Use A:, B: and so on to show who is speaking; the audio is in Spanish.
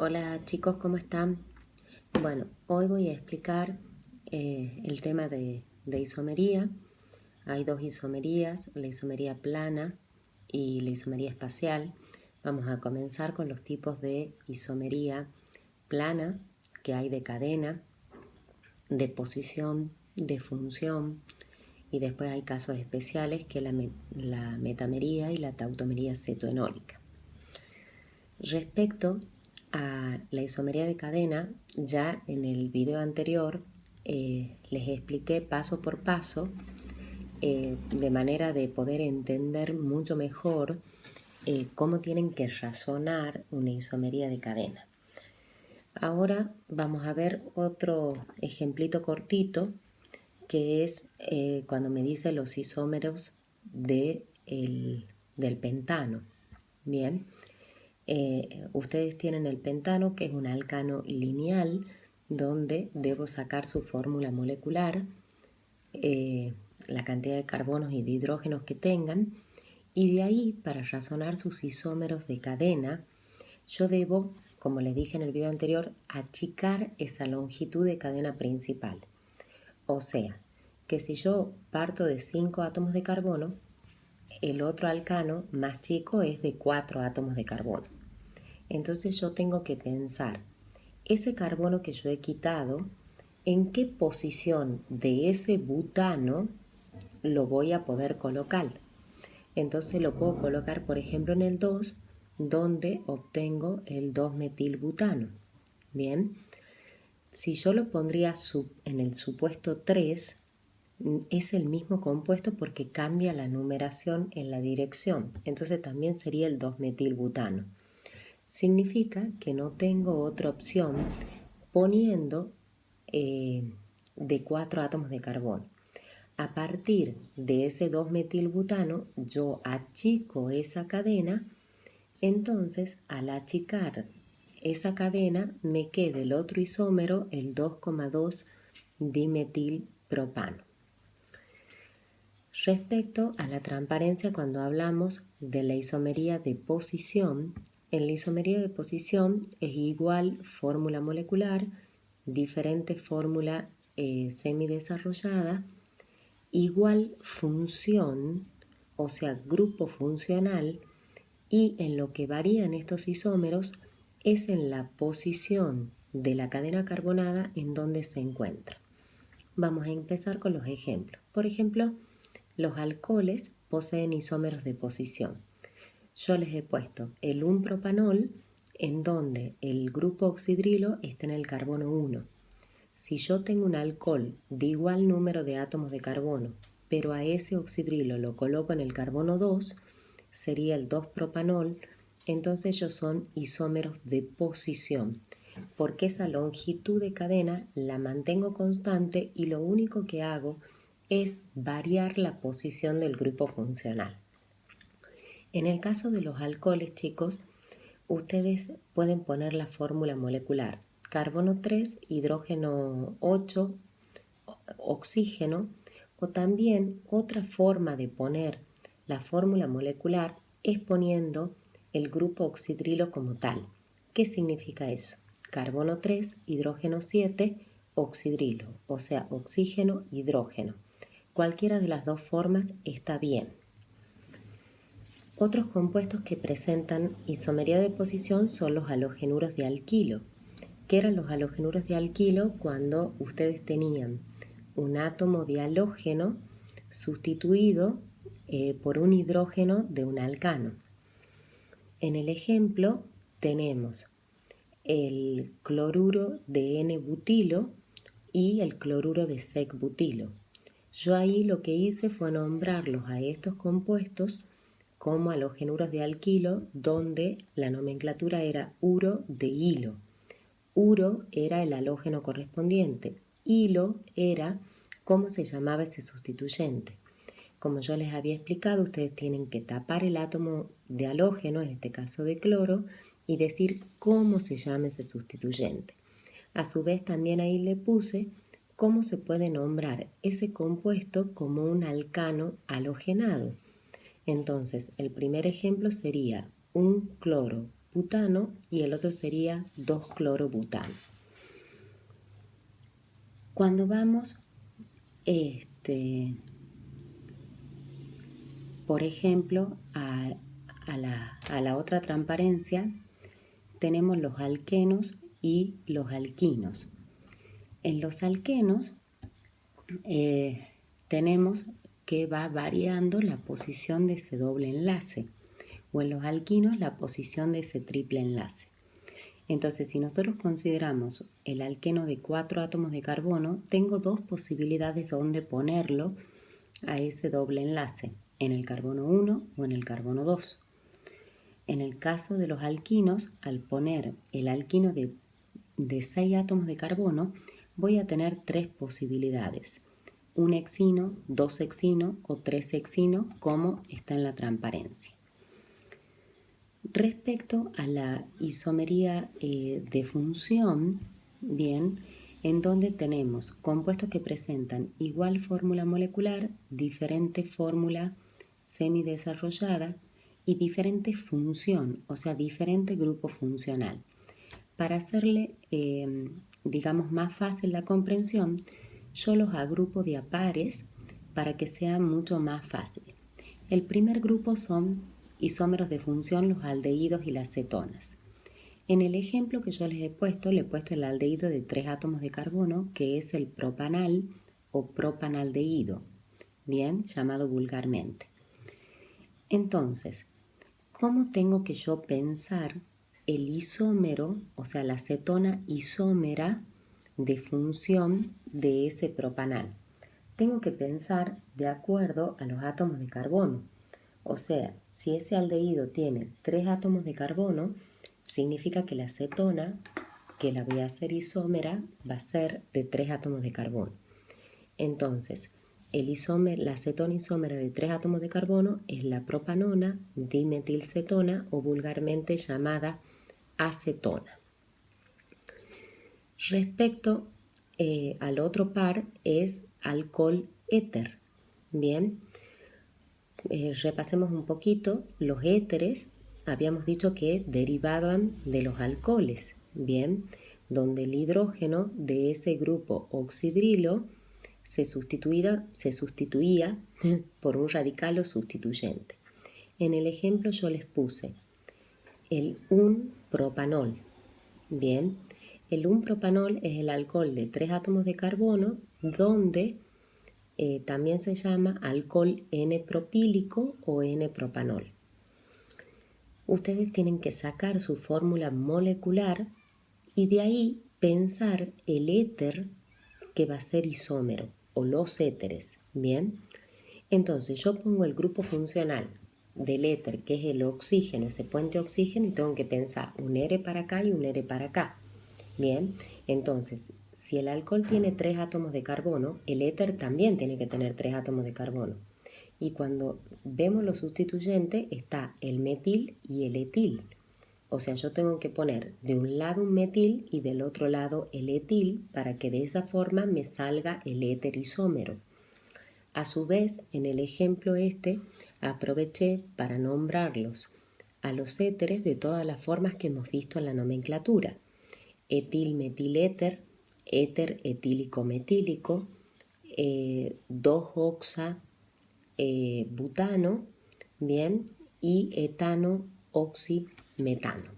A: Hola chicos, ¿cómo están? Bueno, hoy voy a explicar el tema de isomería. Hay dos isomerías, la isomería plana y la isomería espacial. Vamos a comenzar con los tipos de isomería plana que hay de cadena, de posición, de función, y después hay casos especiales que la metamería y la tautomería cetoenólica. Respecto a la isomería de cadena, ya en el video anterior les expliqué paso por paso de manera de poder entender mucho mejor cómo tienen que razonar una isomería de cadena. Ahora vamos a ver otro ejemplito cortito que es cuando me dice los isómeros del pentano. Bien. Ustedes tienen el pentano, que es un alcano lineal, donde debo sacar su fórmula molecular, la cantidad de carbonos y de hidrógenos que tengan, y de ahí, para razonar sus isómeros de cadena, yo debo, como les dije en el video anterior, achicar esa longitud de cadena principal. O sea, que si yo parto de 5 átomos de carbono, el otro alcano más chico es de 4 átomos de carbono. Entonces yo tengo que pensar, ese carbono que yo he quitado, ¿en qué posición de ese butano lo voy a poder colocar? Entonces lo puedo colocar, por ejemplo, en el 2, donde obtengo el 2-metilbutano. Bien, si yo lo pondría en el supuesto 3, es el mismo compuesto porque cambia la numeración en la dirección. Entonces también sería el 2-metilbutano. Significa que no tengo otra opción poniendo de 4 átomos de carbono. A partir de ese 2-metilbutano yo achico esa cadena, entonces al achicar esa cadena me queda el otro isómero, el 2,2 dimetilpropano. Respecto a la transparencia, cuando hablamos de la isomería de posición, en la isomería de posición es igual fórmula molecular, diferente fórmula semidesarrollada, igual función, o sea, grupo funcional, y en lo que varían estos isómeros es en la posición de la cadena carbonada en donde se encuentra. Vamos a empezar con los ejemplos. Por ejemplo, los alcoholes poseen isómeros de posición. Yo les he puesto el 1-propanol, en donde el grupo oxidrilo está en el carbono 1. Si yo tengo un alcohol de igual número de átomos de carbono, pero a ese oxidrilo lo coloco en el carbono 2, sería el 2-propanol, entonces ellos son isómeros de posición, porque esa longitud de cadena la mantengo constante y lo único que hago es variar la posición del grupo funcional. En el caso de los alcoholes, chicos, ustedes pueden poner la fórmula molecular: carbono 3, hidrógeno 8, oxígeno, o también otra forma de poner la fórmula molecular es poniendo el grupo oxidrilo como tal. ¿Qué significa eso? Carbono 3, hidrógeno 7, oxidrilo, o sea, oxígeno, hidrógeno. Cualquiera de las dos formas está bien. Otros compuestos que presentan isomería de posición son los halogenuros de alquilo. ¿Qué eran los halogenuros de alquilo? Cuando ustedes tenían un átomo de halógeno sustituido por un hidrógeno de un alcano. En el ejemplo tenemos el cloruro de N-butilo y el cloruro de sec-butilo. Yo ahí lo que hice fue nombrarlos a estos compuestos como halogenuros de alquilo, donde la nomenclatura era uro de hilo. Uro era el halógeno correspondiente, hilo era cómo se llamaba ese sustituyente. Como yo les había explicado, ustedes tienen que tapar el átomo de halógeno, en este caso de cloro, y decir cómo se llama ese sustituyente. A su vez también ahí le puse cómo se puede nombrar ese compuesto como un alcano halogenado. Entonces, el primer ejemplo sería un cloro butano y el otro sería 2-clorobutano. Cuando vamos, por ejemplo, a la otra transparencia, tenemos los alquenos y los alquinos. En los alquenos tenemos que va variando la posición de ese doble enlace, o en los alquinos la posición de ese triple enlace. Entonces, si nosotros consideramos el alqueno de 4 átomos de carbono, tengo dos posibilidades donde ponerlo a ese doble enlace, en el carbono 1 o en el carbono 2. En el caso de los alquinos, al poner el alquino de 6 átomos de carbono, voy a tener 3 posibilidades. Un hexino, 2 hexinos o 3 hexinos, como está en la transparencia. Respecto a la isomería de función, bien, en donde tenemos compuestos que presentan igual fórmula molecular, diferente fórmula semidesarrollada y diferente función, o sea, diferente grupo funcional. Para hacerle, digamos, más fácil la comprensión, yo los agrupo de a pares para que sea mucho más fácil. El primer grupo son isómeros de función, los aldehídos y las cetonas. En el ejemplo que yo les he puesto, le he puesto el aldehído de 3 átomos de carbono, que es el propanal o propanaldehído, bien, llamado vulgarmente. Entonces, ¿cómo tengo que yo pensar el isómero, o sea, la cetona isómera de función de ese propanal? Tengo que pensar de acuerdo a los átomos de carbono. O sea, si ese aldehído tiene 3 átomos de carbono, significa que la cetona, que la voy a hacer isómera, va a ser de 3 átomos de carbono. Entonces, la cetona isómera de 3 átomos de carbono es la propanona dimetilcetona o vulgarmente llamada acetona. Respecto al otro par es alcohol-éter. Bien, repasemos un poquito. Los éteres habíamos dicho que derivaban de los alcoholes, bien, donde el hidrógeno de ese grupo oxidrilo se sustituía por un radical o sustituyente. En el ejemplo yo les puse el 1-propanol. Bien, el 1-propanol es el alcohol de 3 átomos de carbono, donde también se llama alcohol N-propílico o N-propanol. Ustedes tienen que sacar su fórmula molecular y de ahí pensar el éter que va a ser isómero o los éteres, ¿bien? Entonces yo pongo el grupo funcional del éter, que es el oxígeno, ese puente oxígeno, y tengo que pensar un R para acá y un R para acá, ¿bien? Entonces, si el alcohol tiene 3 átomos de carbono, el éter también tiene que tener 3 átomos de carbono. Y cuando vemos los sustituyentes está el metil y el etil. O sea, yo tengo que poner de un lado un metil y del otro lado el etil para que de esa forma me salga el éter isómero. A su vez, en el ejemplo aproveché para nombrarlos a los éteres de todas las formas que hemos visto en la nomenclatura. Etil-metiléter, éter etílico-metílico, 2-oxa-butano, bien, y etano-oximetano.